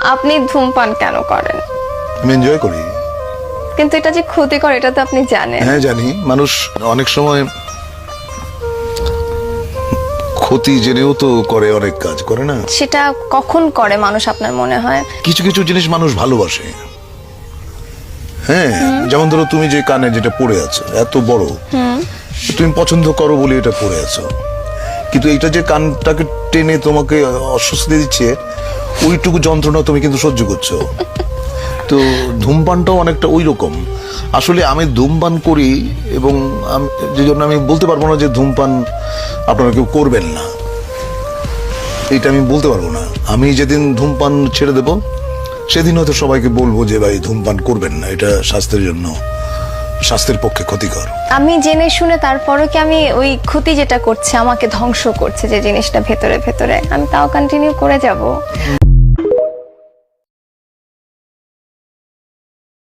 আপনি ধূমপান কেন করেন? আমি এনজয় করি। কিন্তু এটা যে ক্ষতিকর এটা তো আপনি জানেন। হ্যাঁ জানি, মানুষ অনেক সময় ক্ষতি জেনেও তো করে, অনেক কাজ করে না। সেটা কখন করে মানুষ আপনার মনে হয়? কিছু কিছু জিনিস মানুষ ভালোবাসে। হ্যাঁ, যেমন ধরো তুমি যে কানে যেটা পড়ে আছো এত বড়, তুমি পছন্দ করো বলে এটা পড়ে আছো, কিন্তু এটা যে কানটাকে টেনে তোমাকে অস্বস্তি দিচ্ছে, ওইটুকু যন্ত্রণা তুমি কিন্তু সহ্য করছো। তো ধূমপানটাও অনেকটা ওই রকম। আসলে আমি ধূমপান করি এবং যে জন্য আমি বলতে পারবো না যে ধূমপান আপনারা কেউ করবেন না, এটা আমি বলতে পারবো না। আমি যেদিন ধূমপান ছেড়ে দেব সেদিন হয়তো সবাইকে বলবো যে ভাই ধূমপান করবেন না, এটা স্বাস্থ্যের জন্য, স্বাস্থ্যের পক্ষে ক্ষতিকর। আমি জেনে শুনে তারপরও কি আমি ওই ক্ষতি যেটা করছে আমাকে ধ্বংস করছে যে জিনিসটা ভেতরে ভেতরে, আমি তাও কন্টিনিউ করে যাব?